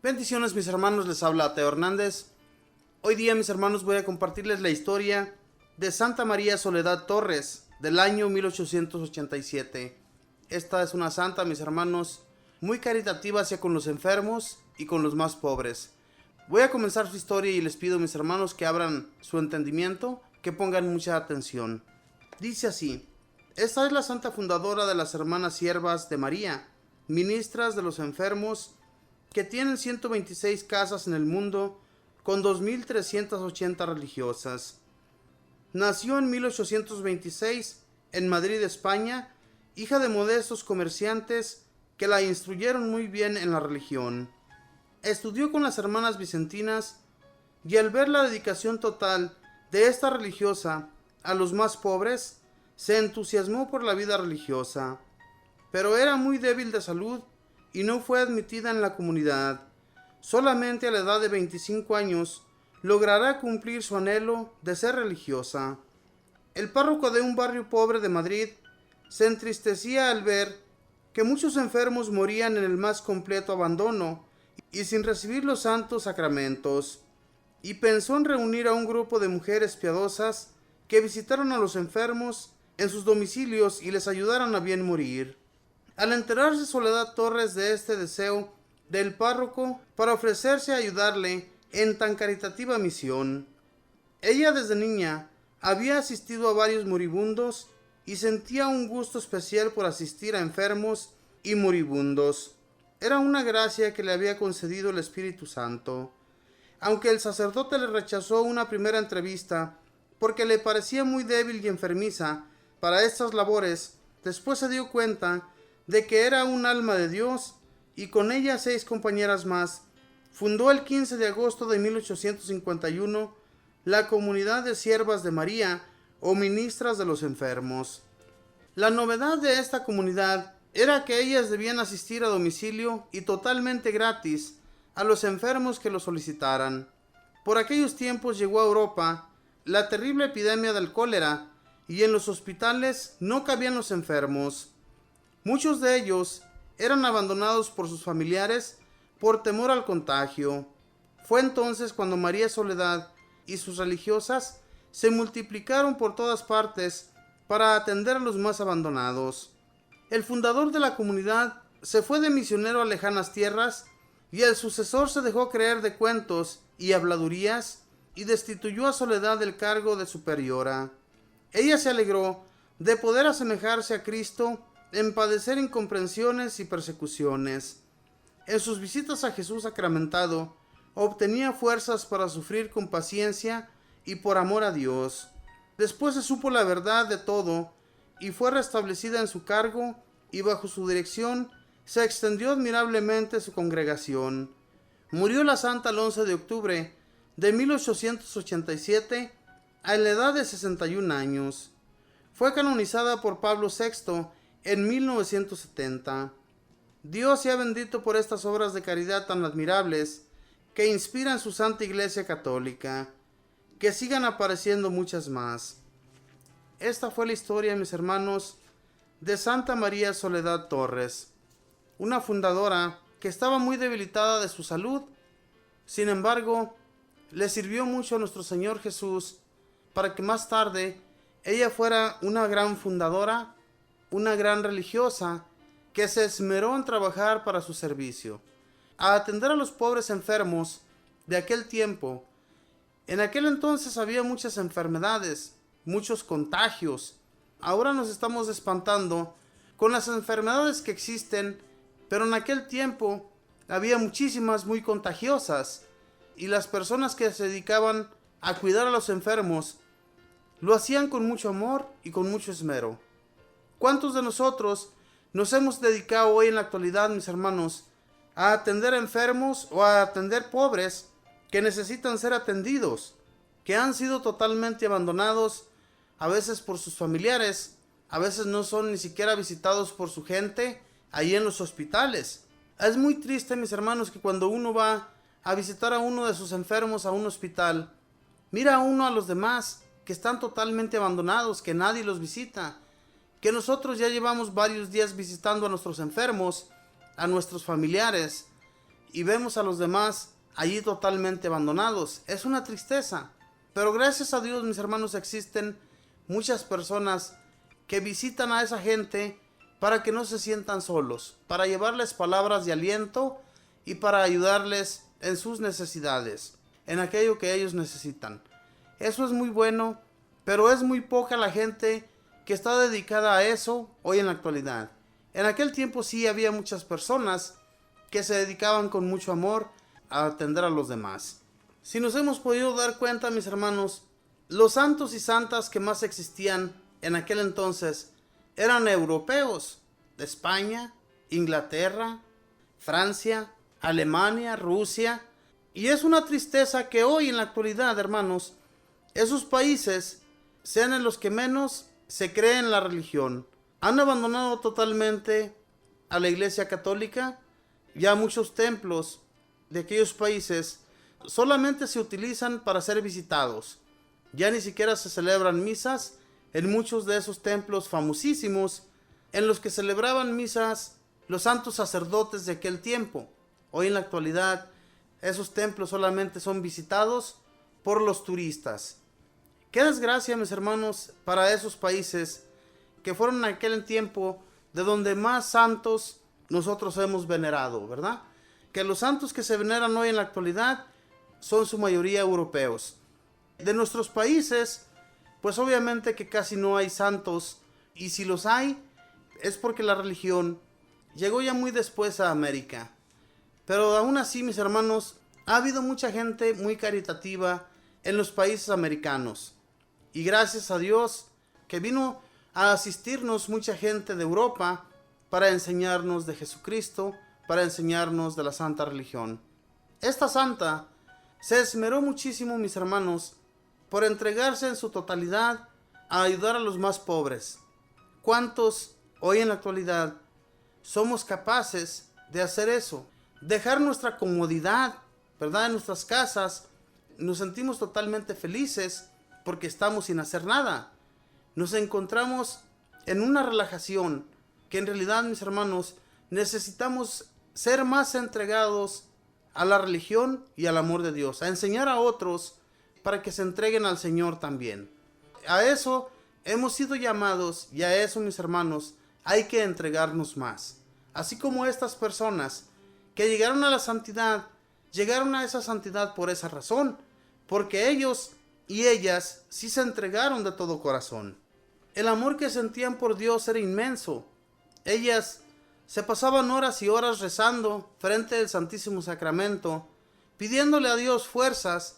Bendiciones mis hermanos, les habla Teo Hernández. Hoy día mis hermanos voy a compartirles la historia de Santa María Soledad Torres del año 1887. Esta es una santa, mis hermanos, muy caritativa hacia con los enfermos y con los más pobres. Voy a comenzar su historia y les pido mis hermanos que abran su entendimiento, que pongan mucha atención. Dice así: esta es la santa fundadora de las hermanas siervas de María, ministras de los enfermos, que tienen 126 casas en el mundo con 2.380 religiosas. Nació en 1826 en Madrid, España, hija de modestos comerciantes que la instruyeron muy bien en la religión. Estudió con las hermanas vicentinas y al ver la dedicación total de esta religiosa a los más pobres, se entusiasmó por la vida religiosa, pero era muy débil de salud y no fue admitida en la comunidad. Solamente a la edad de 25 años logrará cumplir su anhelo de ser religiosa. El párroco de un barrio pobre de Madrid se entristecía al ver que muchos enfermos morían en el más completo abandono y sin recibir los santos sacramentos, y pensó en reunir a un grupo de mujeres piadosas que visitaran a los enfermos en sus domicilios y les ayudaran a bien morir. Al enterarse Soledad Torres de este deseo del párroco para ofrecerse a ayudarle en tan caritativa misión, ella desde niña había asistido a varios moribundos y sentía un gusto especial por asistir a enfermos y moribundos. Era una gracia que le había concedido el Espíritu Santo. Aunque el sacerdote le rechazó una primera entrevista porque le parecía muy débil y enfermiza para estas labores, después se dio cuenta de que era un alma de Dios, y con ella 6 compañeras más, fundó el 15 de agosto de 1851 la Comunidad de Siervas de María, o Ministras de los Enfermos. La novedad de esta comunidad era que ellas debían asistir a domicilio y totalmente gratis a los enfermos que lo solicitaran. Por aquellos tiempos llegó a Europa la terrible epidemia del cólera, y en los hospitales no cabían los enfermos. Muchos de ellos eran abandonados por sus familiares por temor al contagio. Fue entonces cuando María Soledad y sus religiosas se multiplicaron por todas partes para atender a los más abandonados. El fundador de la comunidad se fue de misionero a lejanas tierras, y el sucesor se dejó creer de cuentos y habladurías y destituyó a Soledad del cargo de superiora. Ella se alegró de poder asemejarse a Cristo en padecer incomprensiones y persecuciones. En sus visitas a Jesús sacramentado, obtenía fuerzas para sufrir con paciencia y por amor a Dios. Después se supo la verdad de todo y fue restablecida en su cargo, y bajo su dirección se extendió admirablemente su congregación. Murió la santa el 11 de octubre de 1887 a la edad de 61 años. Fue canonizada por Pablo VI en 1970. Dios sea bendito por estas obras de caridad tan admirables que inspiran su Santa Iglesia Católica. Que sigan apareciendo muchas más. Esta fue la historia, mis hermanos, de Santa María Soledad Torres, una fundadora que estaba muy debilitada de su salud. Sin embargo, le sirvió mucho a nuestro Señor Jesús para que más tarde ella fuera una gran fundadora, una gran religiosa que se esmeró en trabajar para su servicio, a atender a los pobres enfermos de aquel tiempo. En aquel entonces había muchas enfermedades, muchos contagios. Ahora nos estamos espantando con las enfermedades que existen, pero en aquel tiempo había muchísimas muy contagiosas, y las personas que se dedicaban a cuidar a los enfermos lo hacían con mucho amor y con mucho esmero. ¿Cuántos de nosotros nos hemos dedicado hoy en la actualidad, mis hermanos, a atender enfermos o a atender pobres que necesitan ser atendidos, que han sido totalmente abandonados, a veces por sus familiares, a veces no son ni siquiera visitados por su gente ahí en los hospitales? Es muy triste, mis hermanos, que cuando uno va a visitar a uno de sus enfermos a un hospital, mira a uno a los demás que están totalmente abandonados, que nadie los visita, que nosotros ya llevamos varios días visitando a nuestros enfermos, a nuestros familiares, y vemos a los demás allí totalmente abandonados. Es una tristeza. Pero gracias a Dios, mis hermanos, existen muchas personas que visitan a esa gente para que no se sientan solos, para llevarles palabras de aliento y para ayudarles en sus necesidades, en aquello que ellos necesitan. Eso es muy bueno, pero es muy poca la gente que está dedicada a eso hoy en la actualidad. En aquel tiempo sí había muchas personas que se dedicaban con mucho amor a atender a los demás. Si nos hemos podido dar cuenta, mis hermanos, los santos y santas que más existían en aquel entonces eran europeos, de España, Inglaterra, Francia, Alemania, Rusia. Y es una tristeza que hoy en la actualidad, hermanos, esos países sean en los que menos se cree en la religión. Han abandonado totalmente a la Iglesia Católica. Ya muchos templos de aquellos países solamente se utilizan para ser visitados. Ya ni siquiera se celebran misas en muchos de esos templos famosísimos en los que celebraban misas los santos sacerdotes de aquel tiempo. Hoy en la actualidad esos templos solamente son visitados por los turistas. Qué desgracia, mis hermanos, para esos países que fueron en aquel tiempo de donde más santos nosotros hemos venerado, ¿verdad? Que los santos que se veneran hoy en la actualidad son su mayoría europeos. De nuestros países, pues obviamente que casi no hay santos, y si los hay, es porque la religión llegó ya muy después a América. Pero aún así, mis hermanos, ha habido mucha gente muy caritativa en los países americanos. Y gracias a Dios que vino a asistirnos mucha gente de Europa para enseñarnos de Jesucristo, para enseñarnos de la santa religión. Esta santa se esmeró muchísimo, mis hermanos, por entregarse en su totalidad a ayudar a los más pobres. ¿Cuántos hoy en la actualidad somos capaces de hacer eso? Dejar nuestra comodidad, ¿verdad? En nuestras casas, nos sentimos totalmente felices porque estamos sin hacer nada. Nos encontramos en una relajación que en realidad, mis hermanos, necesitamos ser más entregados a la religión y al amor de Dios, a enseñar a otros para que se entreguen al Señor también. A eso hemos sido llamados y a eso, mis hermanos, hay que entregarnos más. Así como estas personas que llegaron a la santidad, llegaron a esa santidad por esa razón, porque ellos y ellas sí se entregaron de todo corazón. El amor que sentían por Dios era inmenso. Ellas se pasaban horas y horas rezando frente al Santísimo Sacramento, pidiéndole a Dios fuerzas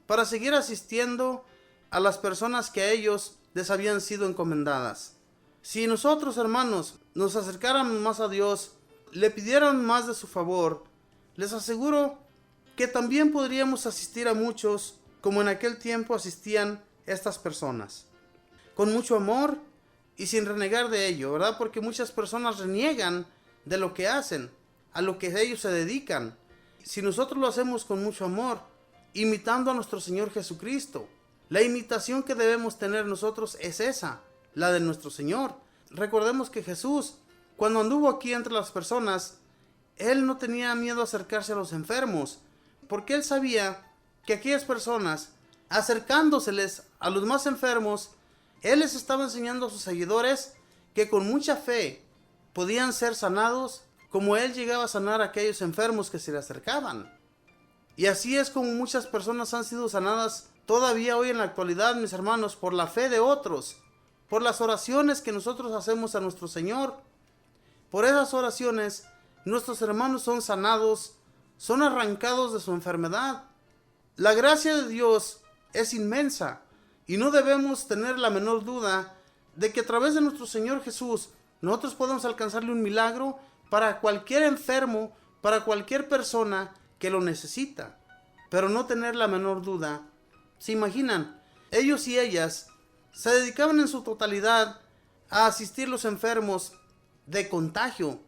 para seguir asistiendo a las personas que a ellos les habían sido encomendadas. Si nosotros, hermanos, nos acercáramos más a Dios, le pidieran más de su favor, les aseguro que también podríamos asistir a muchos como en aquel tiempo asistían estas personas, con mucho amor y sin renegar de ello, ¿verdad? Porque muchas personas reniegan de lo que hacen, a lo que ellos se dedican. Si nosotros lo hacemos con mucho amor, imitando a nuestro Señor Jesucristo, la imitación que debemos tener nosotros es esa, la de nuestro Señor. Recordemos que Jesús, cuando anduvo aquí entre las personas, Él no tenía miedo a acercarse a los enfermos, porque Él sabía que aquellas personas, acercándoseles a los más enfermos, Él les estaba enseñando a sus seguidores que con mucha fe podían ser sanados, como Él llegaba a sanar a aquellos enfermos que se le acercaban. Y así es como muchas personas han sido sanadas todavía hoy en la actualidad, mis hermanos, por la fe de otros, por las oraciones que nosotros hacemos a nuestro Señor. Por esas oraciones, nuestros hermanos son sanados, son arrancados de su enfermedad. La gracia de Dios es inmensa y no debemos tener la menor duda de que a través de nuestro Señor Jesús nosotros podemos alcanzarle un milagro para cualquier enfermo, para cualquier persona que lo necesita. Pero no tener la menor duda. ¿Se imaginan? Ellos y ellas se dedicaban en su totalidad a asistir a los enfermos de contagio.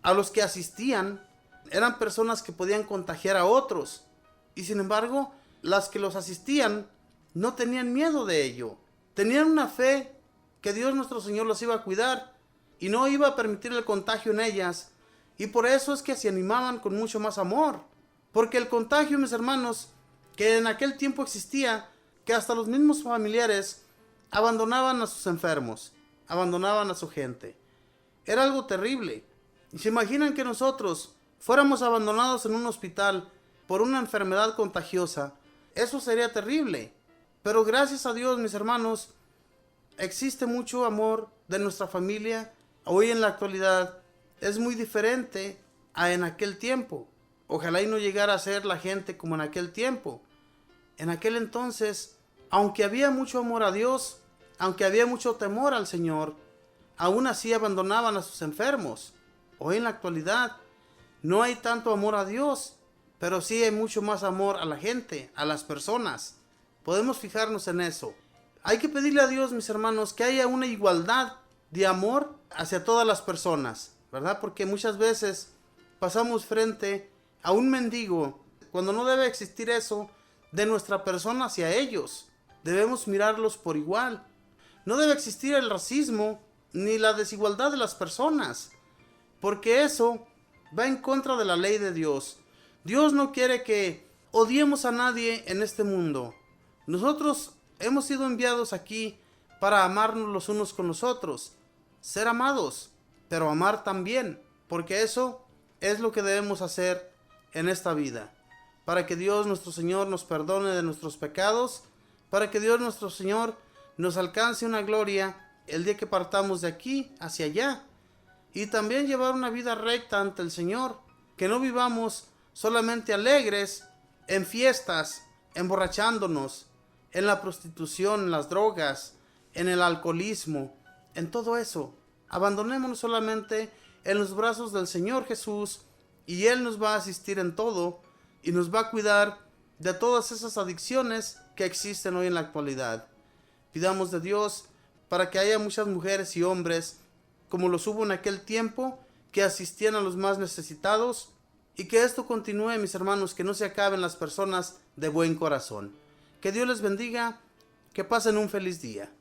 A los que asistían eran personas que podían contagiar a otros. Y sin embargo, las que los asistían no tenían miedo de ello. Tenían una fe que Dios nuestro Señor los iba a cuidar y no iba a permitir el contagio en ellas, Y por eso es que se animaban con mucho más amor. Porque el contagio, mis hermanos, que en aquel tiempo existía, que hasta los mismos familiares abandonaban a sus enfermos, abandonaban a su gente. Era algo terrible. ¿Y se imaginan que nosotros fuéramos abandonados en un hospital por una enfermedad contagiosa? Eso sería terrible. Pero gracias a Dios, mis hermanos, existe mucho amor de nuestra familia. Hoy en la actualidad es muy diferente a en aquel tiempo. Ojalá y no llegara a ser la gente como en aquel tiempo. En aquel entonces, aunque había mucho amor a Dios, aunque había mucho temor al Señor, aún así abandonaban a sus enfermos. Hoy en la actualidad no hay tanto amor a Dios, pero sí hay mucho más amor a la gente, a las personas. Podemos fijarnos en eso. Hay que pedirle a Dios, mis hermanos, que haya una igualdad de amor hacia todas las personas, ¿verdad? Porque muchas veces pasamos frente a un mendigo cuando no debe existir eso de nuestra persona hacia ellos. Debemos mirarlos por igual. No debe existir el racismo ni la desigualdad de las personas, porque eso va en contra de la ley de Dios. Dios no quiere que odiemos a nadie en este mundo. Nosotros hemos sido enviados aquí para amarnos los unos con los otros, ser amados, pero amar también, porque eso es lo que debemos hacer en esta vida, para que Dios nuestro Señor nos perdone de nuestros pecados, para que Dios nuestro Señor nos alcance una gloria el día que partamos de aquí hacia allá, y también llevar una vida recta ante el Señor, que no vivamos solamente alegres en fiestas, emborrachándonos, en la prostitución, en las drogas, en el alcoholismo, en todo eso. Abandonémonos solamente en los brazos del Señor Jesús, y Él nos va a asistir en todo y nos va a cuidar de todas esas adicciones que existen hoy en la actualidad. Pidamos de Dios para que haya muchas mujeres y hombres, como los hubo en aquel tiempo, que asistían a los más necesitados, y que esto continúe, mis hermanos, que no se acaben las personas de buen corazón. Que Dios les bendiga, que pasen un feliz día.